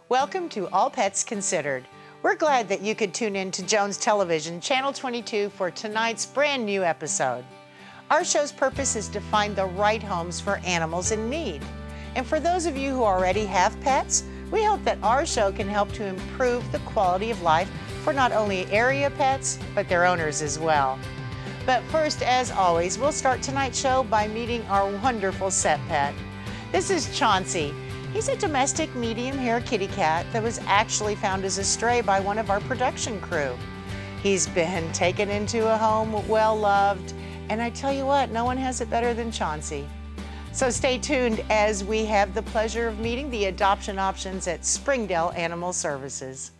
Welcome to All Pets Considered. We're glad that you could tune in to Jones Television, Channel 22, for tonight's brand new episode. Our show's purpose is to find the right homes for animals in need. And for those of you who already have pets, we hope that our show can help to improve the quality of life for not only area pets, but their owners as well. But first, as always, we'll start tonight's show by meeting our wonderful set pet. This is Chauncey. He's a domestic medium-hair kitty cat that was actually found as a stray by one of our production crew. He's been taken into a home, well-loved, and I tell you what, no one has it better than Chauncey. So stay tuned as we have the pleasure of meeting the adoption options at Springdale Animal Services.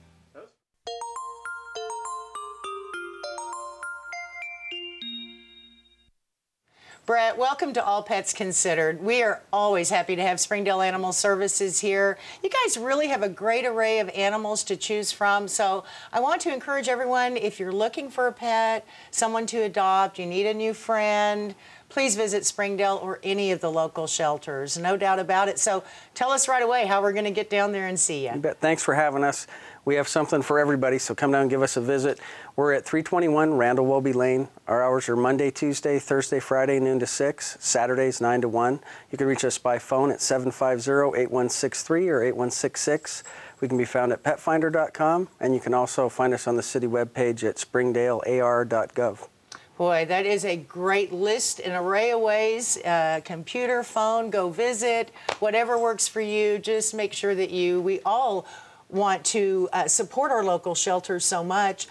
Brett, welcome to All Pets Considered. We are always happy to have Springdale Animal Services here. You guys really have a great array of animals to choose from, so I want to encourage everyone, if you're looking for a pet, someone to adopt, you need a new friend, please visit Springdale or any of the local shelters, no doubt about it. So tell us right away how we're going to get down there and see you. You bet. Thanks for having us. We have something for everybody, so come down and give us a visit. We're at 321 Randall Wolby Lane. Our hours are Monday, Tuesday, Thursday, Friday, noon to 6, Saturdays, 9 to 1. You can reach us by phone at 750-8163 or 8166. We can be found at petfinder.com, and you can also find us on the city webpage at springdalear.gov. Boy, that is a great list, an array of ways, computer, phone, go visit, whatever works for you. Just make sure that we all want to support our local shelters so much.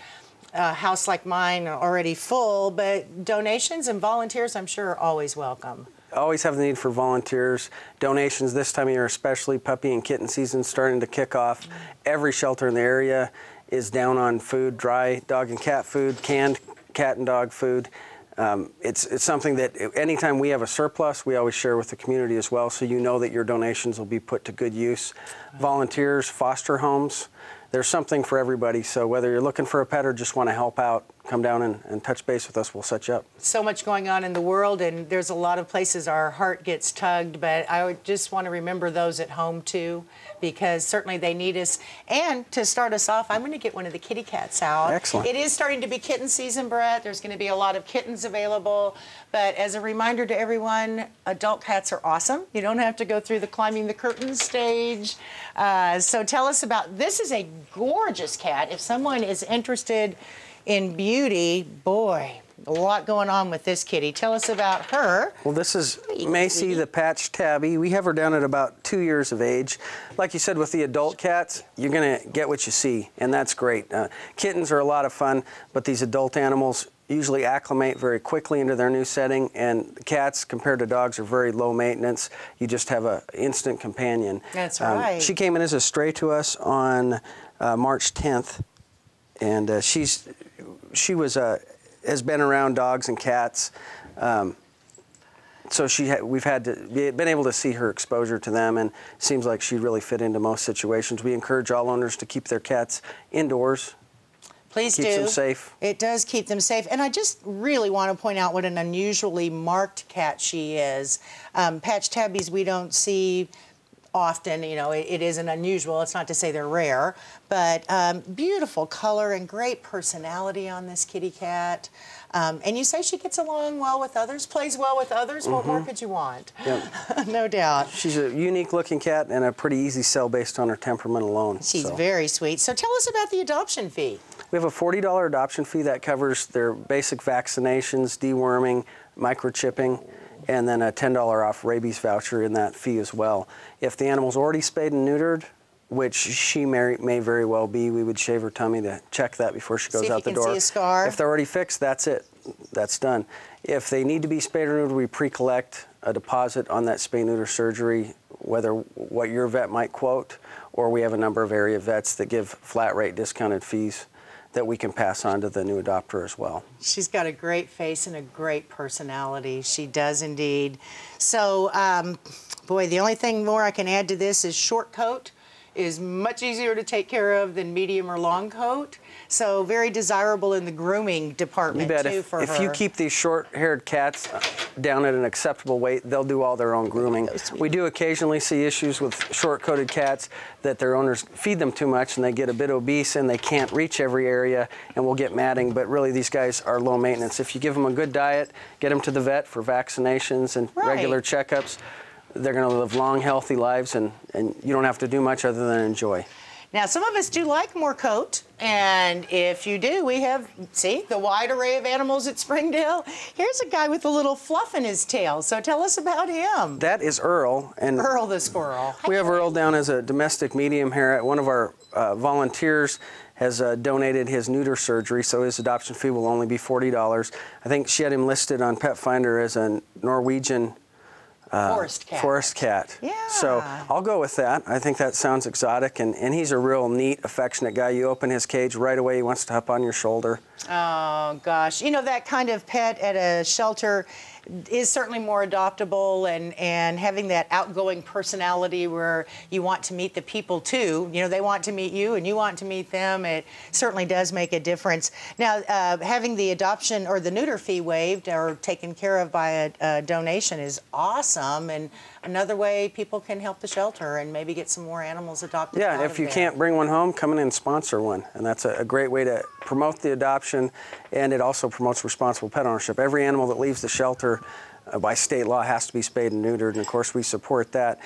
A house like mine are already full, but donations and volunteers, I'm sure, are always welcome. Always have the need for volunteers. Donations this time of year, especially puppy and kitten season starting to kick off. Every shelter in the area is down on food, dry dog and cat food, canned cat and dog food. It's something that anytime we have a surplus, we always share with the community as well, so you know that your donations will be put to good use. Volunteers, foster homes, there's something for everybody. So whether you're looking for a pet or just want to help out, come down and touch base with us. We'll set you up. So much going on in the world, and there's a lot of places our heart gets tugged, but I would just want to remember those at home too, because certainly they need us. And to start us off, I'm going to get one of the kitty cats out. Excellent. It is starting to be kitten season, Brett. There's going to be a lot of kittens available, but as a reminder to everyone, adult cats are awesome. You don't have to go through the climbing the curtain stage. So tell us about, this is a gorgeous cat. If someone is interested in beauty, boy, a lot going on with this kitty. Tell us about her. Well, this is Macy, the patched tabby. We have her down at about 2 years of age. Like you said, with the adult cats, you're going to get what you see, and that's great. Kittens are a lot of fun, but these adult animals usually acclimate very quickly into their new setting, and cats, compared to dogs, are very low maintenance. You just have an instant companion. That's right. She came in as a stray to us on March 10th, and she has been around dogs and cats, so we've been able to see her exposure to them, and it seems like she really fit into most situations. We encourage all owners to keep their cats indoors. Please do. Keeps them safe. It does keep them safe. And I just really want to point out what an unusually marked cat she is. Patched tabbies we don't see often, you know, it isn't unusual. It's not to say they're rare, but beautiful color and great personality on this kitty cat. And you say she gets along well with others, plays well with others. Mm-hmm. What more could you want? Yep. No doubt. She's a unique looking cat and a pretty easy sell based on her temperament alone. She's very sweet. So tell us about the adoption fee. We have a $40 adoption fee that covers their basic vaccinations, deworming, microchipping, and then a $10 off rabies voucher in that fee as well. If the animal's already spayed and neutered, which she may very well be, we would shave her tummy to check that before she goes out the door. See if you can see a scar. If they're already fixed, that's it. That's done. If they need to be spayed or neutered, we pre-collect a deposit on that spay-neuter surgery, whether what your vet might quote, or we have a number of area vets that give flat rate discounted fees that we can pass on to the new adopter as well. She's got a great face and a great personality. She does indeed. So, boy, the only thing more I can add to this is short coat. is much easier to take care of than medium or long coat. So very desirable in the grooming department too for her. If you keep these short-haired cats down at an acceptable weight, they'll do all their own grooming. We do occasionally see issues with short-coated cats that their owners feed them too much and they get a bit obese and they can't reach every area and we'll get matting, but really these guys are low maintenance. If you give them a good diet, get them to the vet for vaccinations and regular checkups, they're going to live long, healthy lives, and you don't have to do much other than enjoy. Now, some of us do like more coat, and if you do, we have, see, the wide array of animals at Springdale. Here's a guy with a little fluff in his tail, so tell us about him. That is Earl. And Earl the squirrel. We have Earl down as a domestic medium here. One of our volunteers has donated his neuter surgery, so his adoption fee will only be $40. I think she had him listed on Pet Finder as a Norwegian forest cat. Yeah. So I'll go with that. I think that sounds exotic, and he's a real neat, affectionate guy. You open his cage right away, he wants to hop on your shoulder. Oh, gosh. You know, that kind of pet at a shelter is certainly more adoptable, and having that outgoing personality where you want to meet the people too. You know, they want to meet you and you want to meet them. It certainly does make a difference. Now, having the adoption or the neuter fee waived or taken care of by a donation is awesome, and another way people can help the shelter and maybe get some more animals adopted. Yeah, if you can't bring one home, come in and sponsor one, and that's a great way to promote the adoption, and it also promotes responsible pet ownership. Every animal that leaves the shelter by state law has to be spayed and neutered, and of course we support that.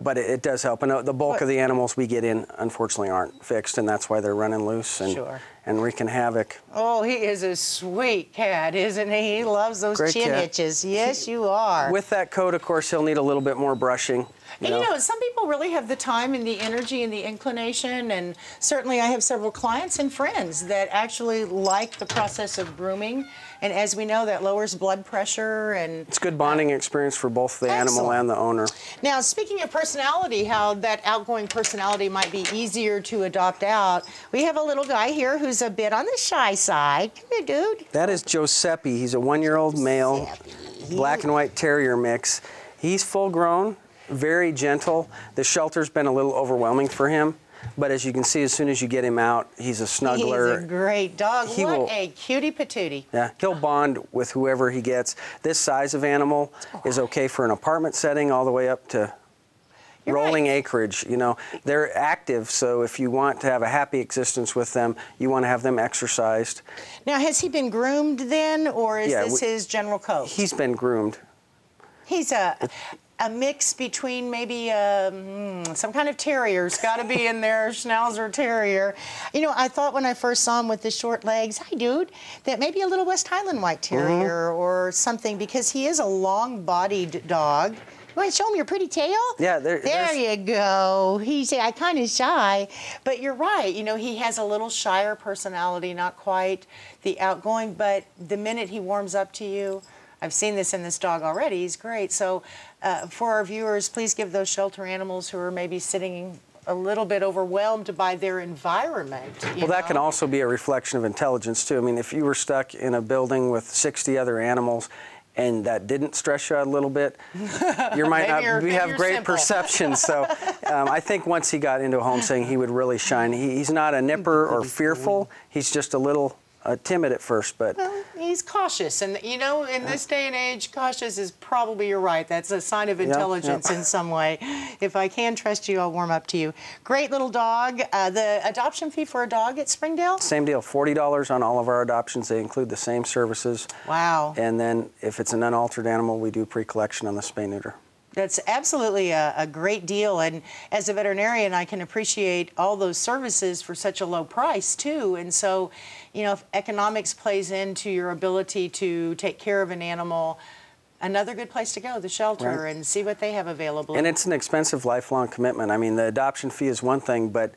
But it does help, and the bulk of the animals we get in, unfortunately, aren't fixed, and that's why they're running loose and wreaking havoc. Oh, he is a sweet cat, isn't he? He loves those chin itches. Yes, you are. With that coat, of course, he'll need a little bit more brushing. You know, some people really have the time and the energy and the inclination, and certainly I have several clients and friends that actually like the process of grooming, and as we know, that lowers blood pressure, and it's good bonding experience for both the animal and the owner. Now, speaking of personality, how that outgoing personality might be easier to adopt out, we have a little guy here who's a bit on the shy side. Come here, dude. That is Giuseppe. He's a one-year-old male, black and white terrier mix. He's full grown, very gentle. The shelter's been a little overwhelming for him, but as you can see, as soon as you get him out, he's a snuggler. He's a great dog. What a cutie patootie. Yeah, he'll bond with whoever he gets. This size of animal is okay for an apartment setting all the way up to rolling acreage. You know, they're active, so if you want to have a happy existence with them, you want to have them exercised. Now, has he been groomed then, or is this his general coat? He's been groomed. He's a mix between maybe some kind of terrier's got to be in there, Schnauzer Terrier. You know, I thought when I first saw him with the short legs, hi dude, that maybe a little West Highland White Terrier or something, because he is a long-bodied dog. You want to show him your pretty tail? Yeah, there you go. He's kind of shy, but you're right. You know, he has a little shyer personality, not quite the outgoing, but the minute he warms up to you, I've seen this in this dog already. He's great. So for our viewers, please give those shelter animals who are maybe sitting a little bit overwhelmed by their environment. Well, that can also be a reflection of intelligence, too. I mean, if you were stuck in a building with 60 other animals and that didn't stress you out a little bit, you might not have great perception. So I think once he got into a home setting, he would really shine. He's not a nipper or fearful. He's just a little timid at first, but he's cautious, and you know, in this day and age, cautious is probably, you're right, that's a sign of intelligence in some way. If I can trust you, I'll warm up to you. Great little dog. The adoption fee for a dog at Springdale? Same deal, $40 on all of our adoptions. They include the same services. Wow. And then if it's an unaltered animal, we do pre-collection on the spay-neuter. That's absolutely a great deal, and as a veterinarian, I can appreciate all those services for such a low price too. And so, you know, if economics plays into your ability to take care of an animal, another good place to go, the shelter, and see what they have available. And it's an expensive lifelong commitment. I mean, the adoption fee is one thing, but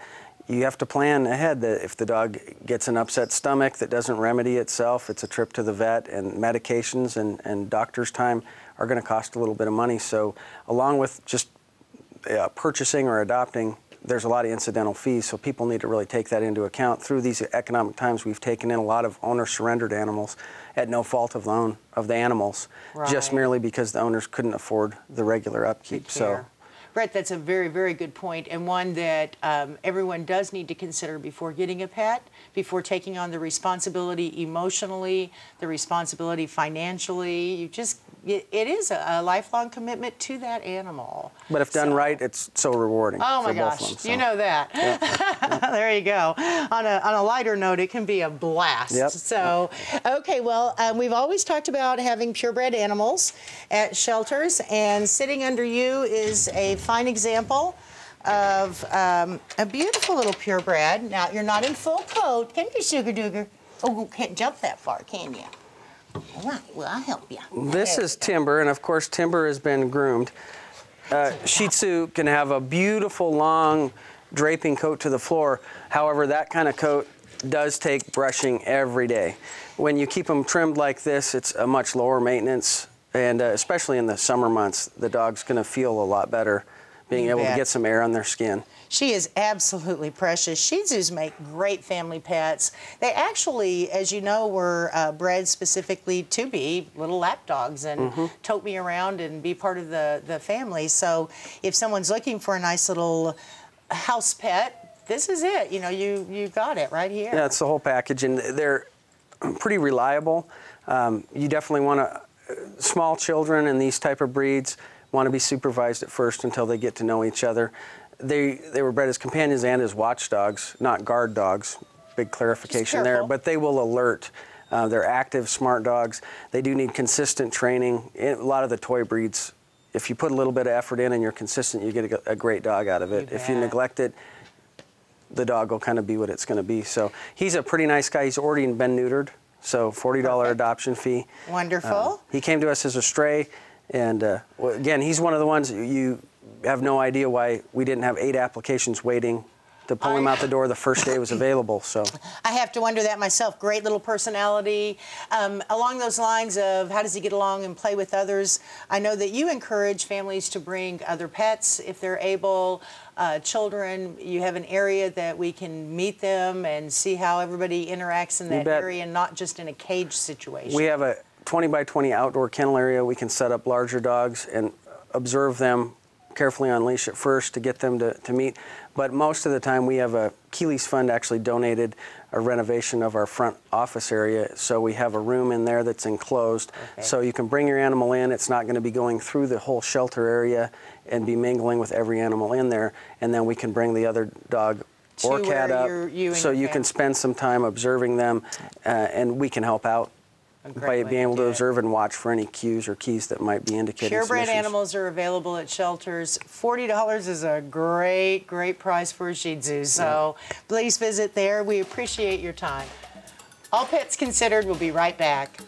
you have to plan ahead that if the dog gets an upset stomach that doesn't remedy itself, it's a trip to the vet, and medications and doctor's time are going to cost a little bit of money. So along with just purchasing or adopting, there's a lot of incidental fees, so people need to really take that into account. Through these economic times, we've taken in a lot of owner-surrendered animals at no fault of the animals, just merely because the owners couldn't afford the regular upkeep. So Brett, that's a very, very good point, and one that everyone does need to consider before getting a pet, before taking on the responsibility emotionally, the responsibility financially. It is a lifelong commitment to that animal. But if done right, it's so rewarding. Oh my for both gosh, of them, so. you know that. Yeah. There you go. On a lighter note, it can be a blast. Yep. So, okay, well, we've always talked about having purebred animals at shelters, and sitting under you is a fine example of a beautiful little purebred. Now, you're not in full coat. Can you, Sugar Dooger? Oh, you can't jump that far, can you? All right, well, I'll help you. This is Timber, and of course, Timber has been groomed. Shih Tzu can have a beautiful, long, draping coat to the floor. However, that kind of coat does take brushing every day. When you keep them trimmed like this, it's a much lower maintenance, and especially in the summer months, the dog's going to feel a lot better being able to get some air on their skin. She is absolutely precious. Shih Tzus make great family pets. They actually, as you know, were bred specifically to be little lap dogs and tote me around and be part of the family. So if someone's looking for a nice little house pet, this is it. You know, you got it right here. Yeah, it's the whole package, and they're pretty reliable. You definitely want to, small children in these type of breeds want to be supervised at first until they get to know each other. They were bred as companions and as watchdogs, not guard dogs. Big clarification there, but they will alert. They're active, smart dogs. They do need consistent training. A lot of the toy breeds, if you put a little bit of effort in and you're consistent, you get a great dog out of it. If you neglect it, the dog will kind of be what it's going to be. So he's a pretty nice guy. He's already been neutered, so $40 adoption fee. Wonderful. He came to us as a stray, and again, he's one of the ones you have no idea why we didn't have 8 applications waiting to pull him out the door the first day it was available. So I have to wonder that myself. Great little personality. Along those lines of how does he get along and play with others, I know that you encourage families to bring other pets if they're able, children. You have an area that we can meet them and see how everybody interacts in that area, not just in a cage situation. We have a 20 by 20 outdoor kennel area. We can set up larger dogs and observe them, carefully unleash at first to get them to meet. But most of the time we have a Keeley's Fund actually donated a renovation of our front office area, so we have a room in there that's enclosed. So you can bring your animal in. It's not going to be going through the whole shelter area and be mingling with every animal in there, and then we can bring the other dog or cat up so you can spend some time observing them, and we can help out by being able to observe and watch for any cues or keys that might be indicating purebred animals are available at shelters. $40 is a great, great price for a Shih Tzu. So please visit there. We appreciate your time. All Pets Considered will be right back.